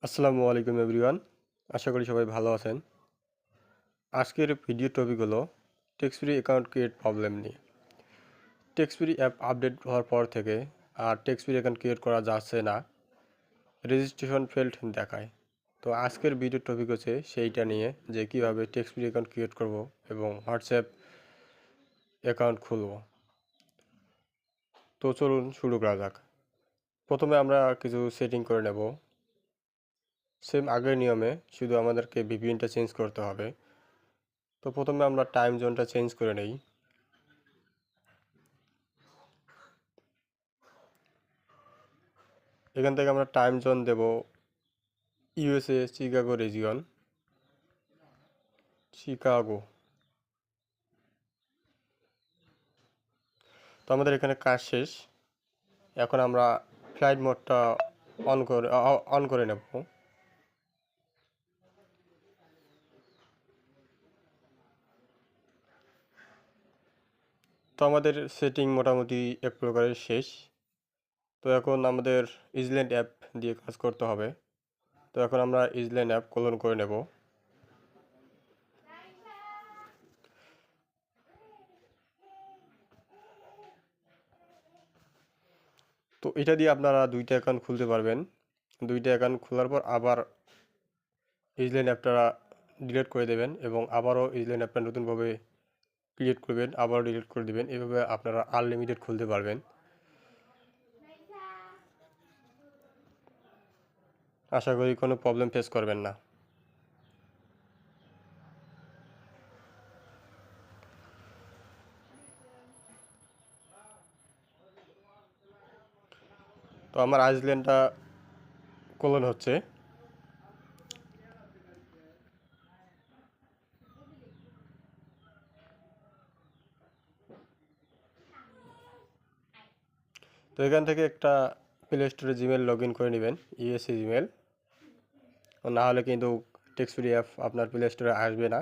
আসসালামু আলাইকুম এভরিওয়ান। আশা করি সবাই ভালো আছেন। আজকের ভিডিও টপিক হলো টেক্সটফ্রি অ্যাকাউন্ট ক্রিয়েট প্রবলেম নিয়ে। টেক্সটফ্রি অ্যাপ আপডেট হওয়ার পর থেকে আর টেক্সটফ্রি অ্যাকাউন্ট ক্রিয়েট করা যাচ্ছে না, রেজিস্ট্রেশন ফেল্ড দেখায়। তো আজকের ভিডিও টপিক হচ্ছে সেইটা নিয়ে যে কীভাবে টেক্সটফ্রি অ্যাকাউন্ট ক্রিয়েট করব এবং হোয়াটসঅ্যাপ অ্যাকাউন্ট খুলব। তো চলুন শুরু করা যাক। প্রথমে আমরা কিছু সেটিং করে নেব। সেম আগের নিয়মে, শুধু আমাদেরকে ভিপিএনটা চেঞ্জ করতে হবে। তো প্রথমে আমরা টাইম জোনটা চেঞ্জ করে নেই। এখান থেকে আমরা টাইম জোন দেব ইউএসএ চিকাগো রিজিয়ন, শিকাগো। তো আমাদের এখানে কাজ শেষ। এখন আমরা ফ্লাইট মোডটা অন করে নেব। তো আমাদের সেটিং মোটামুটি এক প্রকারের শেষ। তো এখন আমাদের ইজল্যান্ড অ্যাপ দিয়ে কাজ করতে হবে। তো এখন আমরা ইজল্যান্ড অ্যাপ ক্লোন করে নেব। তো এটা দিয়ে আপনারা দুইটা অ্যাকাউন্ট খুলতে পারবেন। দুইটা অ্যাকাউন্ট খোলার পর আবার ইজল্যান্ড অ্যাপটা ডিলিট করে দেবেন এবং আবারও ইজল্যান্ড অ্যাপটা নতুনভাবে ক্রিয়েট করবেন, আবার ডিলিট করে দেবেন। এভাবে আপনারা আনলিমিটেড খুলতে পারবেন। আশা করি কোনো প্রবলেম ফেস করবেন না। তো আমার আইসল্যান্ডটা ক্লোন হচ্ছে। তো এখান থেকে একটা প্লে স্টোরে জিমেল লগ ইন করে নেবেন, ইউএসএ জিমেল। না হলে কিন্তু টেক্সটফ্রি অ্যাপ আপনার প্লে স্টোরে আসবে না।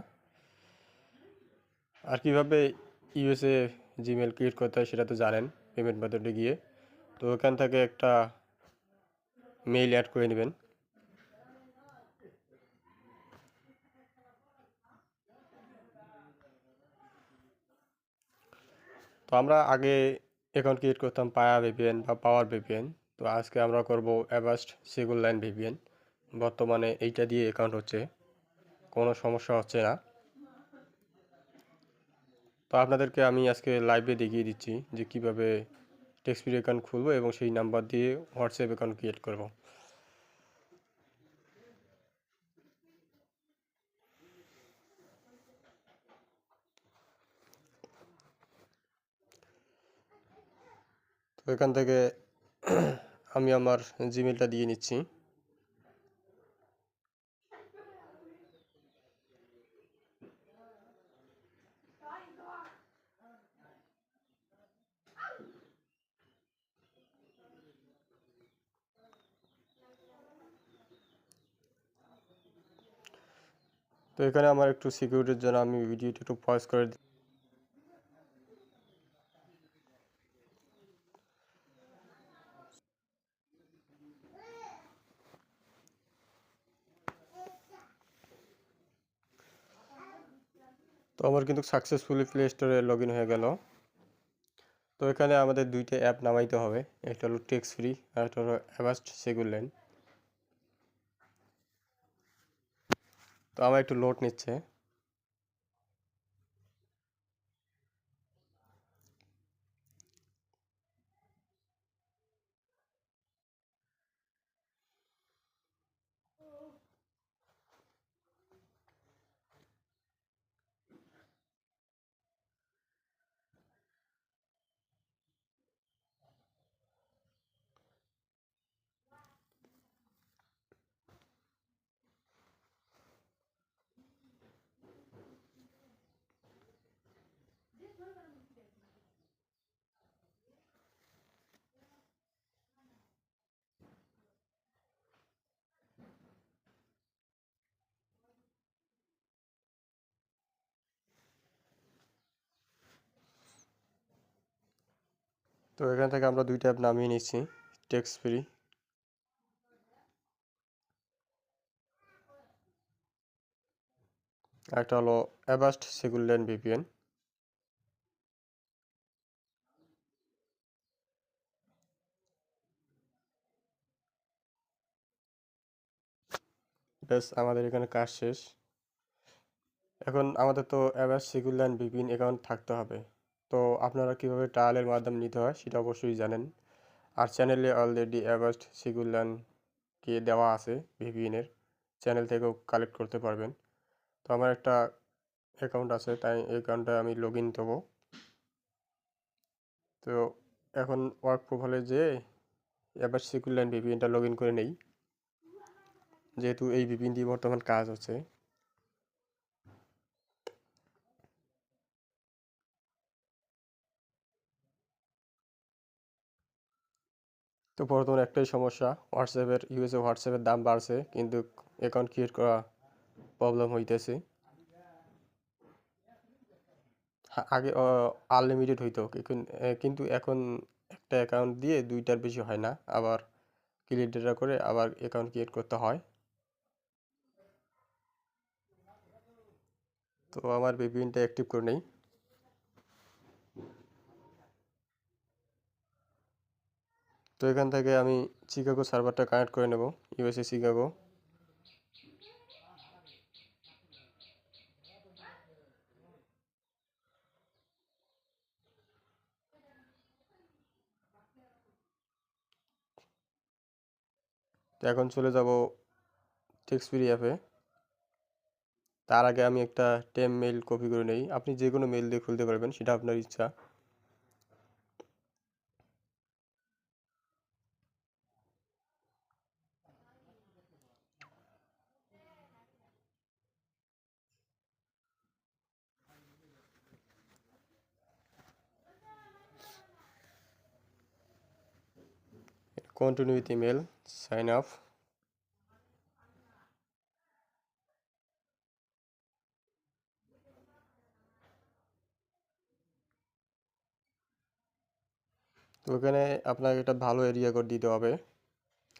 আর কীভাবে ইউএসএ জিমেল ক্রিয়েট করতে হয় সেটা তো জানেন, পেমেন্ট মেথডে গিয়ে। তো এখান থেকে একটা মেইল অ্যাড করে নেবেন। তো আমরা আগে অ্যাকাউন্ট ক্রিয়েট করতাম পায়া ভিপিএন বা পাওয়ার ভিপিএন। তো আজকে আমরা করব অ্যাভাস্ট সিকিউর লাইন ভিপিএন। বর্তমানে এইটা দিয়ে অ্যাকাউন্ট হচ্ছে, কোনো সমস্যা হচ্ছে না। তো আপনাদেরকে আমি আজকে লাইভে দেখিয়ে দিচ্ছি যে কীভাবে টেক্সটফ্রি অ্যাকাউন্ট খুলবো এবং সেই নাম্বার দিয়ে হোয়াটসঅ্যাপ অ্যাকাউন্ট ক্রিয়েট করব। তো এখান থেকে আমি আমার জিমেলটা দিয়ে নিচ্ছি। তো এখানে আমার একটু সিকিউরিটির জন্য আমি ভিডিওটা একটু পজ করে দিই। তো আমার কিন্তু সাকসেসফুলি প্লে স্টোরে লগ ইন হয়ে গেল। তো এখানে আমাদের দুইটা অ্যাপ নামাইতে হবে, একটা হলো টেক্সটফ্রি আর একটা হলো অ্যাভাস্ট সিকিউর লাইন। তো আমার একটু লোড নিচ্ছে। তো এখান থেকে আমরা দুইটা অ্যাপ নামিয়ে নিচ্ছি, টেক্সটফ্রি একটা হলো অ্যাভাস্ট সিকিউর ভিপিএন। ব্যাস আমাদের এখানে কাজ শেষ। এখন আমাদের তো অ্যাভাস্ট সিকিউর ভিপিএন অ্যাকাউন্ট থাকতে হবে। তো আপনারা কীভাবে ট্রায়ালের মাধ্যমে নিতে হয় সেটা অবশ্যই জানেন। আর চ্যানেলে অলরেডি অ্যাভাস্ট সিকিউর কে দেওয়া আছে ভিপিএনের, চ্যানেল থেকেও কালেক্ট করতে পারবেন। তো আমার একটা অ্যাকাউন্ট আছে, তাই এই অ্যাকাউন্টে আমি লগ ইন দেবো। তো এখন ওয়ার্ক প্রোফাইলে যেয়ে এবার সিকিউর ভিপিএনটা লগ ইন করে নেই, যেহেতু এই ভিপিএন দিয়ে বর্তমান কাজ হচ্ছে। তো বর্তমানে একটাই সমস্যা, হোয়াটসঅ্যাপের দাম বাড়ছে, কিন্তু অ্যাকাউন্ট ক্রিয়েট করা প্রবলেম হইতেছে। আগে আনলিমিটেড হইতো, কিন্তু এখন একটা অ্যাকাউন্ট দিয়ে দুইটার বেশি হয় না, আবার ক্রিয়েট ডেটা করে আবার অ্যাকাউন্ট ক্রিয়েট করতে হয়। তো আমার ভিপিএনটা অ্যাক্টিভ করে নেই। তো এখান থেকে আমি চিকাগো সার্ভারটা কানেক্ট করে নেব, ইউএসএ চিকাগো। তো এখন চলে যাব টেক্সটফ্রি অ্যাপে। তার আগে আমি একটা মেইল কপি করে নেই, আপনি যে কোনো মেইল দিয়ে খুলতে পারবেন, সেটা আপনার ইচ্ছা। Continue with email, sign up. তো ওখানে আপনাকে একটা ভালো এরিয়া কোড দিতে হবে,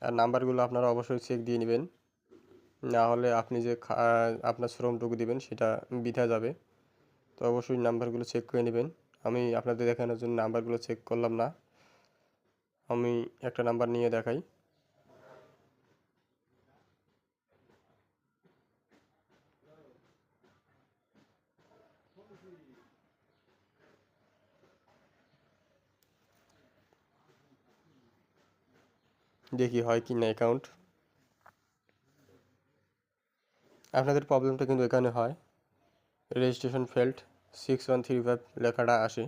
আর নাম্বারগুলো আপনারা অবশ্যই চেক দিয়ে নেবেন, না হলে আপনি যে আপনার শ্রমটুকু দিবেন সেটা বৃথা যাবে। তো অবশ্যই নাম্বারগুলো চেক করে নেবেন। আমি আপনাদের দেখানোর জন্য নাম্বারগুলো চেক করলাম না, আমি একটা নাম্বার নিয়ে দেখাই। দেখি হয় কি না অ্যাকাউন্ট। আপনাদের প্রবলেমটা কিন্তু এখানে হয়, রেজিস্ট্রেশন ফেল্ড 6135 লেখাটা আসে।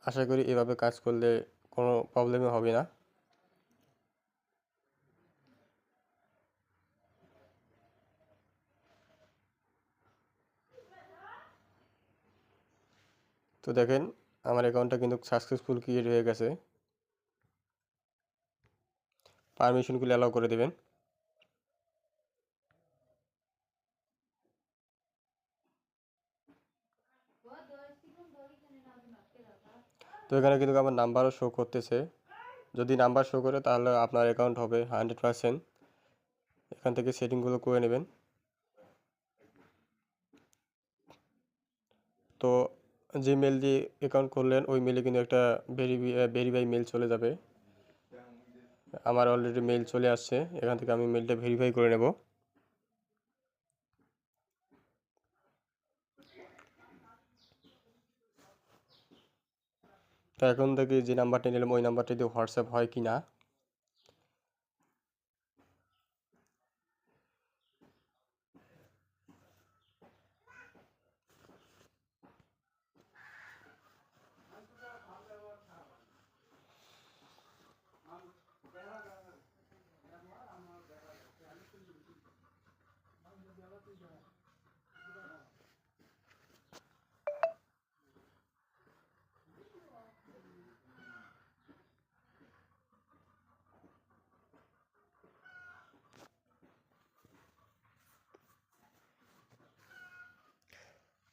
আশা করি এভাবে কাজ করলে কোনো প্রবলেমই হবে না। তো দেখেন আমার অ্যাকাউন্টটা কিন্তু সাকসেসফুল ক্রিয়েট হয়ে গেছে। পারমিশনগুলো অ্যালাউ করে দেবেন। তো এখানে কিন্তু আমার নাম্বারও শো করতেছে, যদি নাম্বার শো করে তাহলে আপনার অ্যাকাউন্ট হবে 100%। এখান থেকে সেটিংগুলো করে নেবেন। তো যে মেল দিয়ে অ্যাকাউন্ট করলেন ওই মেলে কিন্তু একটা ভেরিফাই মেল চলে যাবে। আমার অলরেডি মেল চলে আসছে, এখান থেকে আমি মেলটা ভেরিফাই করে নেব। তো এখন থেকে যে নাম্বারটা নিলাম ওই নাম্বারটা দিয়ে হোয়াটসঅ্যাপ হয় কি না।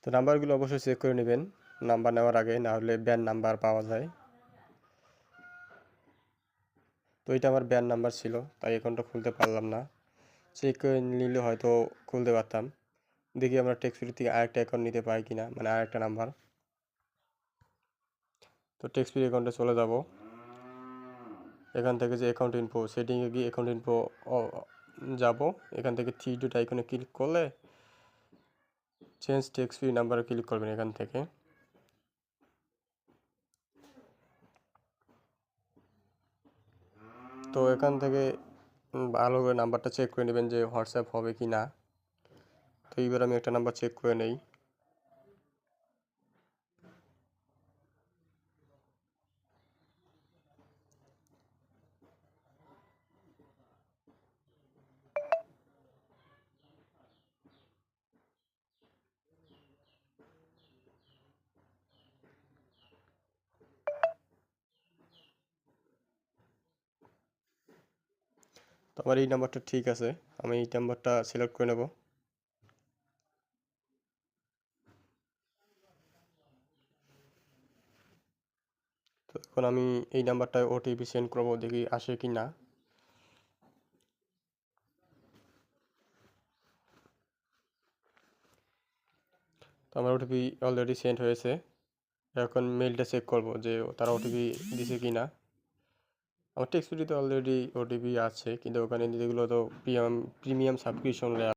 তো নাম্বারগুলো অবশ্যই চেক করে নেবেন নাম্বার নেওয়ার আগে, না হলে ব্যান নাম্বার পাওয়া যায়। তো এটা আমার ব্যান নাম্বার ছিল, তাই অ্যাকাউন্টটা খুলতে পারলাম না। চেক করে নিলে হয়তো খুলতে পারতাম। দেখি আমরা টেক্সটফ্রি থেকে আরেকটা অ্যাকাউন্ট নিতে পারি কিনা, মানে আরেকটা নাম্বার। তো টেক্সটফ্রি অ্যাকাউন্টে চলে যাব। এখান থেকে যে অ্যাকাউন্ট ইনফো সেটিংয়ে গিয়ে অ্যাকাউন্ট ইনফো যাব। এখান থেকে থ্রি ডট আইকনে ক্লিক করলে চেঞ্জ টেক্সটফ্রি নাম্বারে ক্লিক করবেন এখান থেকে। তো এখান থেকে ভালো করে নাম্বারটা চেক করে নেবেন যে হোয়াটসঅ্যাপ হবে কি না। তো এইবার আমি একটা নাম্বার চেক করে নেই। তো আমার এই নাম্বারটা ঠিক আছে, আমি এই নাম্বারটা সিলেক্ট করে নেব। তো এখন আমি এই নাম্বারটায় ওটিপি সেন্ড করবো, দেখি আসে কি না। তো আমার ওটিপি অলরেডি সেন্ড হয়েছে। এখন মেলটা চেক করব যে তারা ওটিপি দিছে কি না। আমার টেক্সটফ্রিতে অলরেডি ওটিপি আছে, কিন্তু ওখানে যেগুলো তো প্রিমিয়াম সাবস্ক্রিপশন